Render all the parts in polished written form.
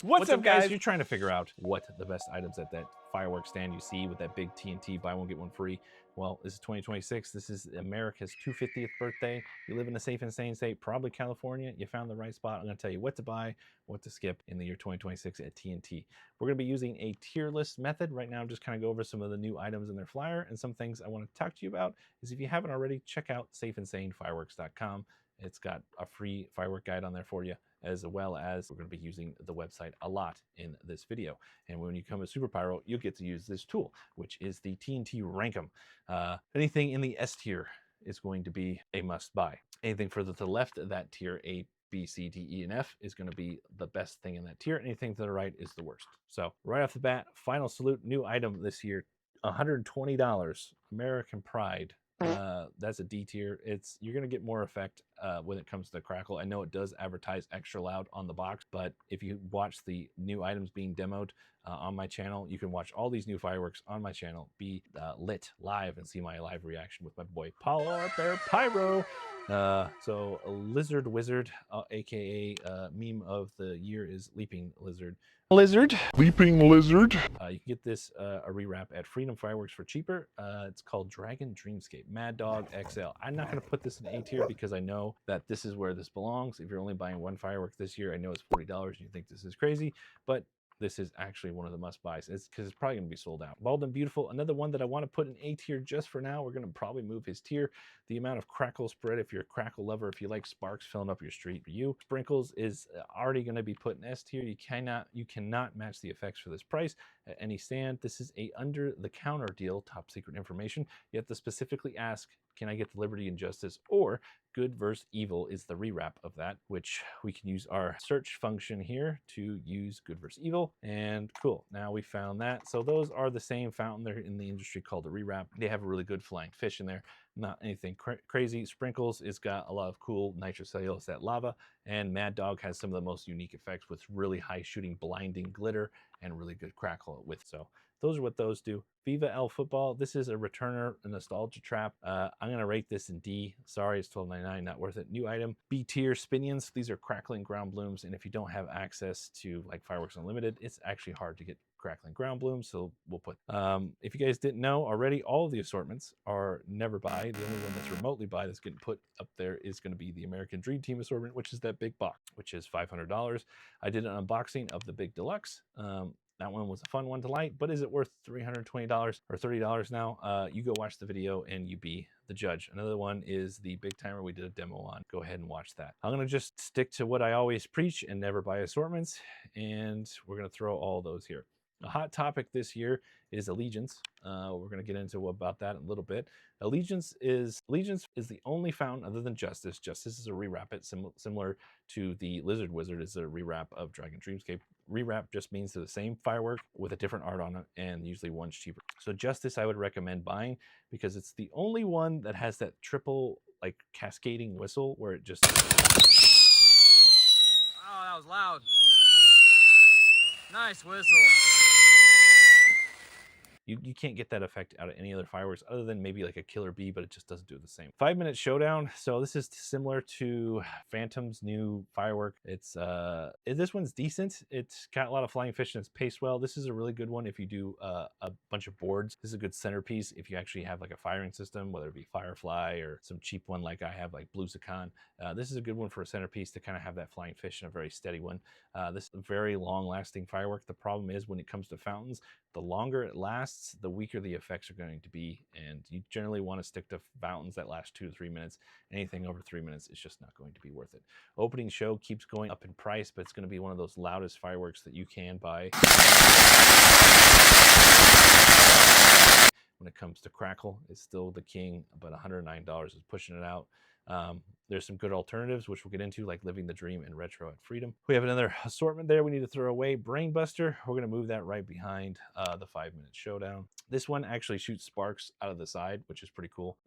What's up, guys? You're trying to figure out what the best items at that firework stand you see with that big TNT buy one get one free. Well, this is 2026. This is America's 250th birthday. You live in a safe and sane state, probably California. You found the right spot. I'm going to tell you what to buy, what to skip in the year 2026 at TNT. We're going to be using a tier list method. Right now, I'm just kind of go over some of the new items in their flyer, and some things I want to talk to you about is if you haven't already, check out safeandsanefireworks.com. It's got a free firework guide on there for you, as well as we're going to be using the website a lot in this video. And when you come to Super Pyro, you'll get to use this tool, which is the TNT Rankum. Anything in the S tier is going to be a must buy. Anything further to the left of that tier, A, B, C, D, E, and F, is going to be the best thing in that tier. Anything to the right is the worst. So right off the bat, final salute, new item this year, $120, American Pride. That's a D tier. You're gonna get more effect when it comes to Crackle. I know it does advertise extra loud on the box, but if you watch the new items being demoed on my channel, you can watch all these new fireworks on my channel be lit live and see my live reaction with my boy Polar Bear Pyro. So a Lizard Wizard, aka meme of the year is Leaping Leaping Lizard. You can get this a rewrap at Freedom Fireworks for cheaper. It's called Dragon Dreamscape Mad Dog XL. I'm not going to put this in A tier because I know that this is where this belongs. If you're only buying one firework this year, I know it's $40 and you think this is crazy, but this is actually one of the must buys. It's because it's probably going to be sold out. Bald and Beautiful, another one that I want to put in A tier just for now. We're going to probably move his tier. The amount of Crackle spread, if you're a Crackle lover, if you like sparks filling up your street for you. Sprinkles is already going to be put in S tier. You cannot match the effects for this price at any stand. This is a under the counter deal, top secret information. You have to specifically ask, can I get the Liberty and Justice, or Good versus Evil is the rewrap of that, which we can use our search function here to use Good versus Evil. And cool, now we found that. So those are the same fountain. They're in the industry called a rewrap. They have a really good flying fish in there. Not anything crazy. Sprinkles has got a lot of cool nitrocellulose, that lava, and Mad Dog has some of the most unique effects with really high shooting blinding glitter and really good crackle with. So those are what those do. Viva El Football, this is a returner, a nostalgia trap. I'm gonna rate this in D. Sorry, it's $12.99, not worth it. New item, B tier Spinions. These are crackling ground blooms, and if you don't have access to like Fireworks Unlimited, it's actually hard to get crackling ground blooms, so we'll put if you guys didn't know already, all of the assortments are never buy. The only one that's remotely buy that's getting put up there is going to be the American Dream Team assortment, which is that big box, which is $500. I did an unboxing of the big deluxe. That one was a fun one to light, but is it worth $320 or $30 now? You go watch the video and you be the judge. Another one is the big timer we did a demo on. Go ahead and watch that. I'm going to just stick to what I always preach and never buy assortments, and we're going to throw all those here. A hot topic this year is Allegiance. We're going to get into about that in a little bit. Allegiance is the only fountain other than Justice. Justice is a rewrap. It's similar to the Lizard Wizard is a rewrap of Dragon Dreamscape. Rewrap just means they're the same firework with a different art on it, and usually one's cheaper. So Justice I would recommend buying because it's the only one that has that triple like cascading whistle where it just... Oh, that was loud. Nice whistle. You can't get that effect out of any other fireworks other than maybe like a Killer Bee, but it just doesn't do the same. 5-minute Showdown. So this is similar to Phantom's new firework. It's this one's decent. It's got a lot of flying fish and it's paced well. This is a really good one if you do a bunch of boards. This is a good centerpiece if you actually have like a firing system, whether it be Firefly or some cheap one like I have, like Blue Sakan. This is a good one for a centerpiece to kind of have that flying fish and a very steady one. This is a very long-lasting firework. The problem is when it comes to fountains, the longer it lasts, the weaker the effects are going to be, and you generally want to stick to fountains that last 2 to 3 minutes. Anything over 3 minutes is just not going to be worth it. Opening show keeps going up in price, but it's going to be one of those loudest fireworks that you can buy. When it comes to Crackle, it's still the king, but $109 is pushing it out. There's some good alternatives, which we'll get into, like Living the Dream and Retro at Freedom. We have another assortment there we need to throw away. Brainbuster, we're going to move that right behind the 5-minute Showdown. This one actually shoots sparks out of the side, which is pretty cool.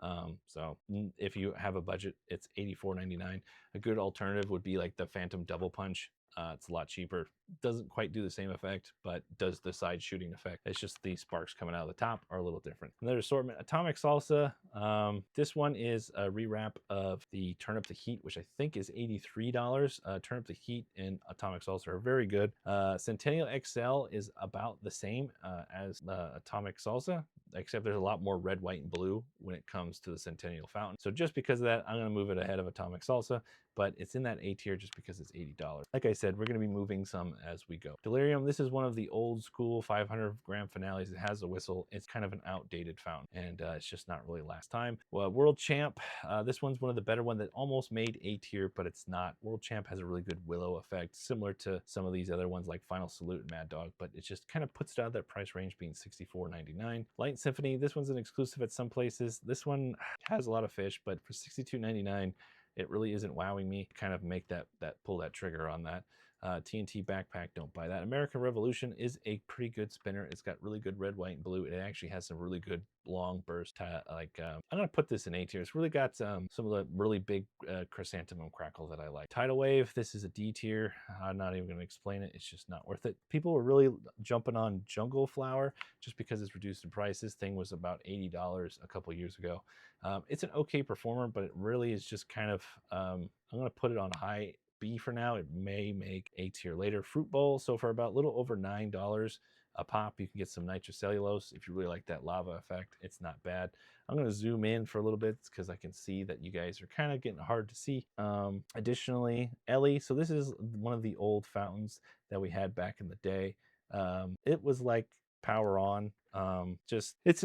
So if you have a budget, it's $84.99. A good alternative would be like the Phantom Double Punch. It's a lot cheaper. Doesn't quite do the same effect, but does the side shooting effect. It's just the sparks coming out of the top are a little different. Another assortment, Atomic Salsa. This one is a rewrap of the Turn Up the Heat, which I think is $83. Turn Up the Heat and Atomic Salsa are very good. Centennial XL is about the same as Atomic Salsa, except there's a lot more red, white, and blue when it comes to the Centennial fountain. So just because of that, I'm going to move it ahead of Atomic Salsa, but it's in that A tier just because it's $80. Like I said, we're going to be moving some as we go. Delirium, this is one of the old school 500-gram finales. It has a whistle. It's kind of an outdated fountain, and it's just not really last time. Well, World Champ, this one's one of the better ones that almost made A tier, but it's not. World Champ has a really good willow effect, similar to some of these other ones like Final Salute and Mad Dog, but it just kind of puts it out of that price range being $64.99. Light Symphony, this one's an exclusive at some places. This one has a lot of fish, but for $62.99, it really isn't wowing me. Kind of make that pull that trigger on that. TNT backpack, don't buy that. American Revolution is a pretty good spinner. It's got really good red, white, and blue. It actually has some really good long burst. I'm gonna put this in A tier. It's really got some of the really big chrysanthemum crackle that I like. Tidal Wave, this is a D tier. I'm not even gonna explain it. It's just not worth it. People were really jumping on Jungle Flower just because it's reduced in price. This thing was about $80 a couple years ago. It's an okay performer, but it really is just kind of, I'm gonna put it on high B for now. It may make A tier later. Fruit Bowl, so for about a little over $9 a pop, you can get some nitrocellulose. If you really like that lava effect, it's not bad. I'm going to zoom in for a little bit because I can see that you guys are kind of getting hard to see. Additionally, Ellie, so this is one of the old fountains that we had back in the day. It was like Power On. Just it's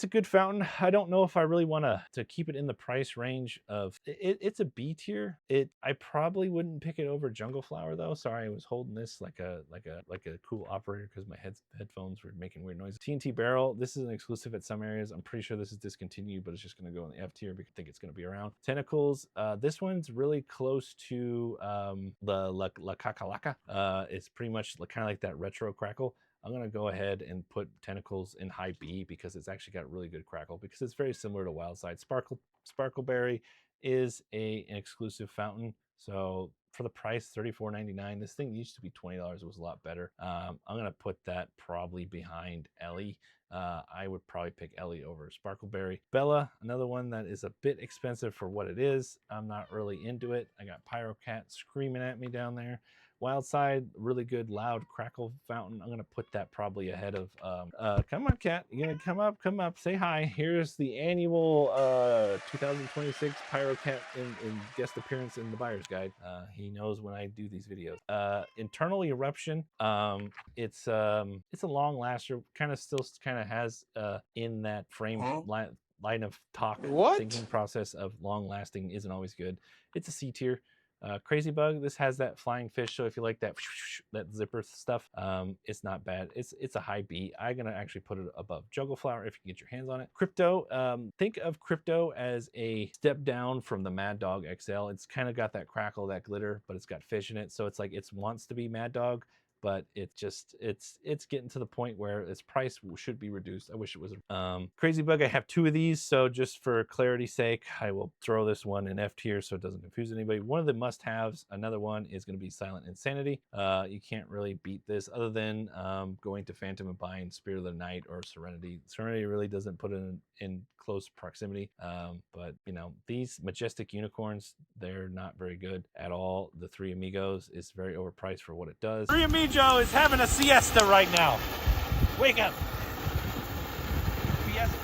a good fountain. I don't know if I really want to keep it in the price range of it's a B tier. I probably wouldn't pick it over Jungle Flower though. Sorry, I was holding this like a cool operator because my headphones were making weird noises. TNT Barrel, this is an exclusive at some areas. I'm pretty sure this is discontinued, but it's just going to go in the F tier because I think it's going to be around. Tentacles, this one's really close to the La Cacalaca. It's pretty much kind of like that retro crackle. I'm going to go ahead and put Tentacles in high B because it's actually got really good crackle because it's very similar to Wildside. Sparkleberry is an exclusive fountain. So for the price, $34.99, this thing used to be $20. It was a lot better. I'm going to put that probably behind Ellie. I would probably pick Ellie over Sparkleberry. Bella, another one that is a bit expensive for what it is. I'm not really into it. I got Pyrocat screaming at me down there. Wildside, really good loud crackle fountain. I'm going to put that probably ahead of, come on, Cat. You're going to come up, say hi. Here's the annual 2026 Pyrocat in guest appearance in the buyer's guide. He knows when I do these videos. Internal Eruption, it's a long laster, kind of has in that frame line of talk. Thinking process of long lasting isn't always good. It's a C tier. Crazy Bug, this has that flying fish, so if you like that zipper stuff, it's not bad. It's a high B. I'm gonna actually put it above Jungle Flower if you can get your hands on it. Crypto, think of Crypto as a step down from the Mad Dog XL. It's kind of got that crackle, that glitter, but it's got fish in it, so it's like it wants to be Mad Dog, but it's getting to the point where its price should be reduced. I wish it was. Crazy Bug, I have two of these, so just for clarity's sake, I will throw this one in F tier so it doesn't confuse anybody. One of the must-haves, another one is going to be Silent Insanity. You can't really beat this other than going to Phantom and buying Spirit of the Night or Serenity. Serenity really doesn't put it in close proximity, but you know, these majestic unicorns, they're not very good at all. The Three Amigos is very overpriced for what it does. Three Amigos is having a siesta right now. Wake up. Siesta.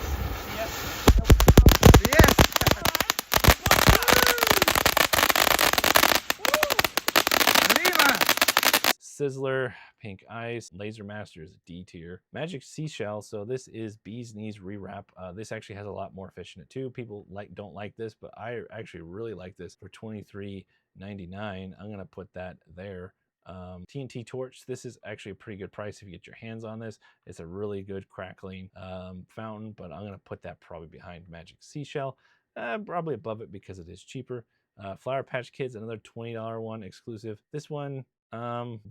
Sizzler, Pink Ice, Laser Master is D tier. Magic Seashell, so this is Bee's Knees rewrap. This actually has a lot more fish in it too. People don't like this, but I actually really like this for $23.99. I'm gonna put that there. TNT Torch, this is actually a pretty good price if you get your hands on this. It's a really good crackling fountain, but I'm gonna put that probably behind Magic Seashell, probably above it because it is cheaper. Flower Patch Kids, another $20 one exclusive. This one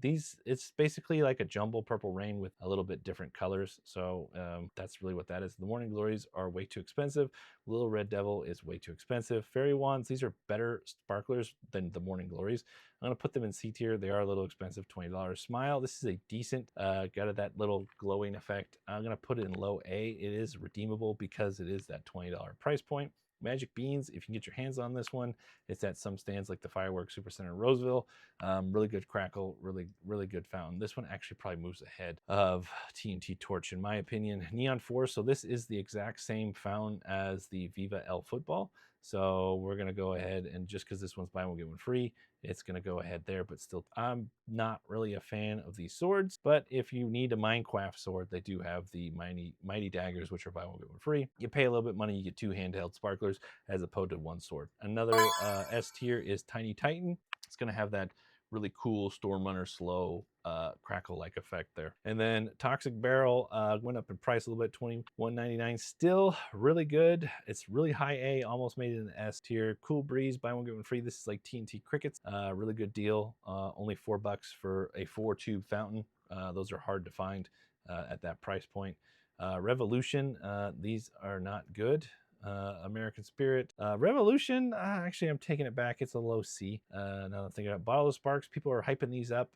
These, it's basically like a jumbo purple rain with a little bit different colors. So that's really what that is. The Morning Glories are way too expensive. Little Red Devil is way too expensive. Fairy Wands, these are better sparklers than the Morning Glories. I'm gonna put them in C tier. They are a little expensive, $20. Smile, this is a decent, got that little glowing effect. I'm gonna put it in low A. It is redeemable because it is that $20 price point. Magic Beans, if you can get your hands on this one, it's at some stands like the Firework Supercenter in Roseville. Really good Crackle, really good fountain. This one actually probably moves ahead of TNT Torch in my opinion. Neon Force, so this is the exact same fountain as the Viva El Football. So we're gonna go ahead and just because this one's buy one get one free, it's gonna go ahead there. But still, I'm not really a fan of these swords. But if you need a Minecraft sword, they do have the mighty daggers, which are buy one get one free. You pay a little bit money, you get two handheld sparklers as opposed to one sword. Another S tier is Tiny Titan. It's gonna have that really cool Storm Runner slow Crackle like effect there. And then Toxic Barrel went up in price a little bit, $21.99. Still really good. It's really high A, almost made it an S tier. Cool Breeze, buy one get one free. This is like TNT Crickets. Really good deal. Only $4 for a 4-tube fountain. Those are hard to find at that price point. Revolution, these are not good. American Spirit, Revolution, actually I'm taking it back. It's a low C. Now that I'm thinking about Bottle of Sparks, people are hyping these up.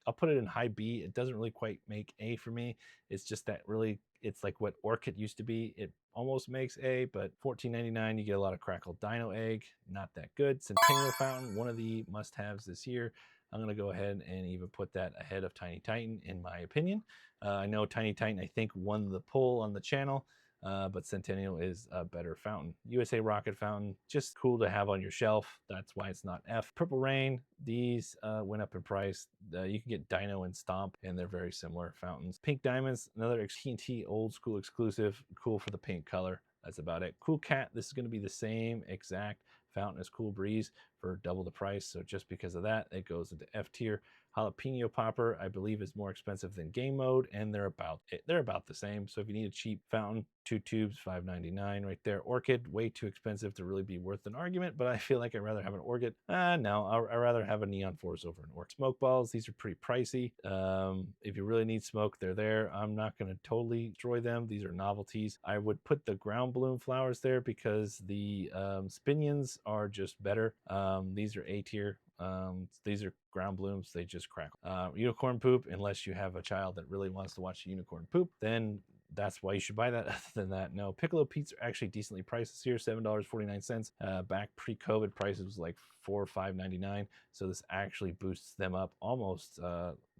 I'll put it in high B. It doesn't really quite make A for me. It's just that really, it's like what Orchid used to be. It almost makes A, but $14.99, you get a lot of Crackle Dino Egg. Not that good. Centennial Fountain, one of the must-haves this year. I'm going to go ahead and even put that ahead of Tiny Titan, in my opinion. I know Tiny Titan, I think, won the poll on the channel. But Centennial is a better fountain. USA Rocket Fountain, just cool to have on your shelf. That's why it's not F. Purple Rain, these went up in price. You can get Dino and Stomp, and they're very similar fountains. Pink Diamonds, another TNT old school exclusive, cool for the pink color. That's about it. Cool Cat, this is going to be the same exact fountain as Cool Breeze for double the price. So just because of that, it goes into F tier. Jalapeno Popper, I believe, is more expensive than game mode, and they're about the same. So if you need a cheap fountain, 2 tubes, $5.99 right there. Orchid, way too expensive to really be worth an argument, but I feel like I'd rather have an Orchid. No, I'd rather have a Neon Force over an Orchid. Smoke balls, these are pretty pricey. If you really need smoke, they're there. I'm not going to totally destroy them. These are novelties. I would put the ground bloom flowers there because the Spinions are just better. These are A tier. These are ground blooms, they just crackle. Unicorn poop, unless you have a child that really wants to watch unicorn poop, then that's why you should buy that. Other than that, no. Piccolo Pete's are actually decently priced this year, $7.49. Back pre-COVID prices was like $4 or $5.99. So this actually boosts them up almost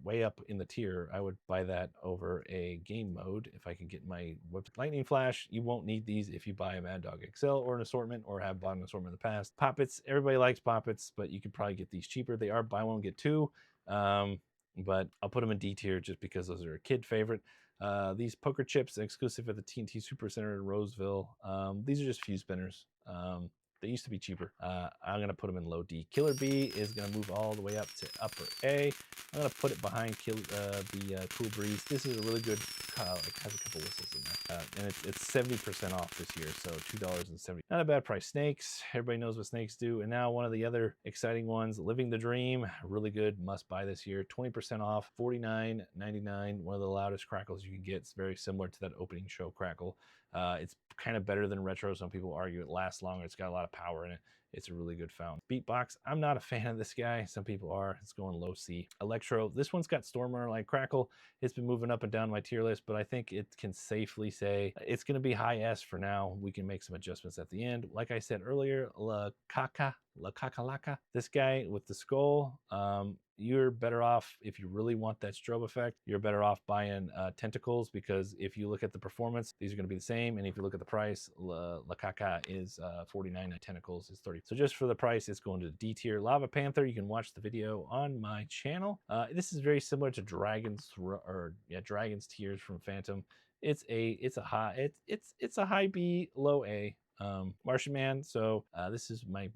way up in the tier. I would buy that over a game mode if I can get my whip. Lightning Flash, you won't need these if you buy a Mad Dog XL or an assortment or have bought an assortment in the past. Poppets, everybody likes Poppets, but you could probably get these cheaper. They are buy one, get two. But I'll put them in D tier just because those are a kid favorite. These poker chips exclusive at the TNT Supercenter in Roseville. These are just fuse spinners. They used to be cheaper. I'm going to put them in low D. Killer Bee is going to move all the way up to upper A. I'm going to put it behind the Cool Breeze. This is a really good, like has a couple whistles in there. And it's 70% off this year, so $2.70. Not a bad price. Snakes, everybody knows what snakes do. And now one of the other exciting ones, Living the Dream, really good, must buy this year. 20% off, $49.99. One of the loudest crackles you can get. It's very similar to that opening show crackle. It's kind of better than retro. Some people argue it lasts longer. It's got a lot of power in it. It's a really good fountain. Beatbox, I'm not a fan of this guy. Some people are. It's going low C. Electro, this one's got Stormer like Crackle. It's been moving up and down my tier list, but I think it can safely say it's going to be high S for now. We can make some adjustments at the end. Like I said earlier, La Kakalaka, this guy with the skull, you're better off, if you really want that strobe effect, you're better off buying Tentacles, because if you look at the performance, these are going to be the same. And if you look at the price, La Caca is 49 and Tentacles is 30. So just for the price, it's going to D tier. Lava Panther, you can watch the video on my channel. This is very similar to Dragon's Tears from Phantom. It's a high B, low A. Martian Man, so this is my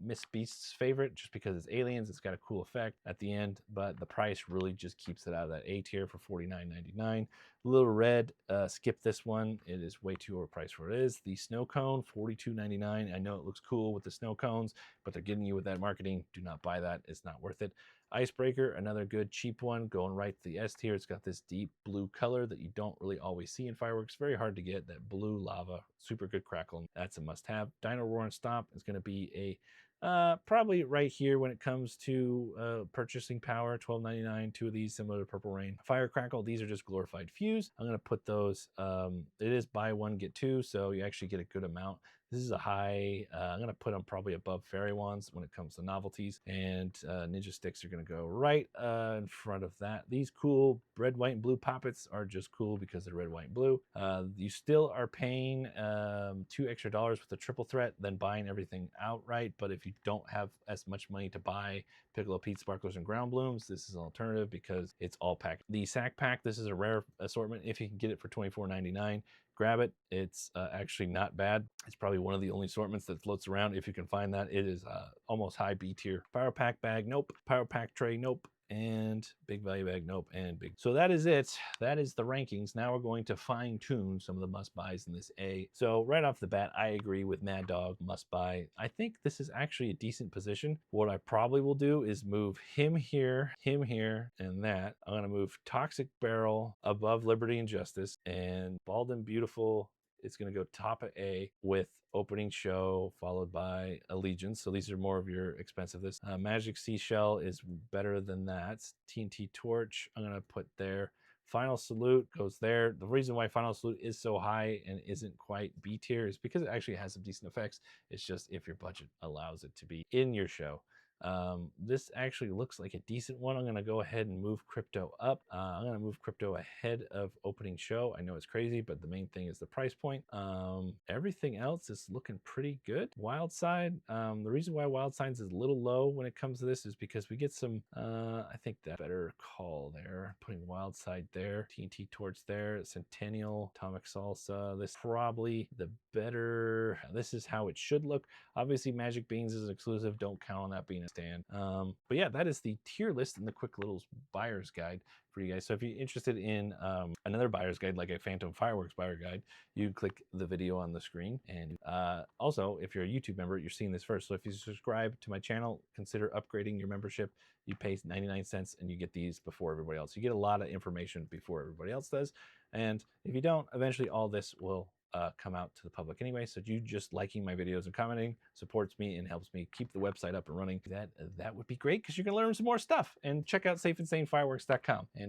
Miss Beast's favorite just because it's aliens. It's got a cool effect at the end, but the price really just keeps it out of that A tier for $49.99. Little Red, skip this one. It is way too overpriced for what it is. The Snow Cone, $42.99. I know it looks cool with the snow cones, but they're getting you with that marketing. Do not buy that. It's not worth it. Icebreaker, another good cheap one, going right to the S tier. It's got this deep blue color that you don't really always see in fireworks. Very hard to get, that blue lava, super good crackle. That's a must have. Dino Roar and Stomp is going to be a probably right here when it comes to purchasing power. $12.99. Two of these similar to Purple Rain. Fire Crackle, these are just glorified fuse. I'm going to put those, it is buy one get two, so you actually get a good amount. This is a high, I'm going to put them probably above fairy wands when it comes to novelties, and ninja sticks are going to go right in front of that. These cool red, white, and blue poppets are just cool because they're red, white, and blue. You still are paying $2 extra with the triple threat than buying everything outright, but if you don't have as much money to buy Piccolo Pete Sparklers and Ground Blooms, this is an alternative because it's all packed. The sack pack, this is a rare assortment. If you can get it for $24.99, grab it. It's actually not bad. It's probably one of the only assortments that floats around. If you can find that, it is almost high B tier. Pyro Pack bag, nope. Pyro Pack tray, nope. And big value bag, nope. And big. So that is it. That is the rankings. Now we're going to fine tune some of the must buys in this A. So right off the bat, I agree with Mad Dog must buy. I think this is actually a decent position. What I probably will do is move him here, and that. I'm going to move Toxic Barrel above Liberty and Justice, and Bald and Beautiful, it's going to go top of A with Opening Show followed by Allegiance. So these are more of your expensive list. Magic Seashell is better than that. TNT Torch, I'm going to put there. Final Salute goes there. The reason why Final Salute is so high and isn't quite B tier is because it actually has some decent effects. It's just if your budget allows it to be in your show. This actually looks like a decent one. I'm going to go ahead and move Crypto up. I'm going to move Crypto ahead of Opening Show. I know it's crazy, but the main thing is the price point. Everything else is looking pretty good. Wild Side, the reason why Wild Side is a little low when it comes to this is because we get some, I think that better call there. Putting Wild Side there, TNT Torch there, Centennial, Atomic Salsa. This probably the better, this is how it should look. Obviously Magic Beans is an exclusive. Don't count on that being a stand. But yeah, that is the tier list and the quick little buyer's guide for you guys. So if you're interested in another buyer's guide, like a Phantom Fireworks buyer guide, you click the video on the screen. And also, if you're a YouTube member, you're seeing this first. So if you subscribe to my channel, consider upgrading your membership. You pay 99 cents and you get these before everybody else. You get a lot of information before everybody else does. And if you don't, eventually all this will come out to the public anyway. So you just liking my videos and commenting supports me and helps me keep the website up and running. That would be great because you can learn some more stuff. And check out safeandsanefireworks.com. And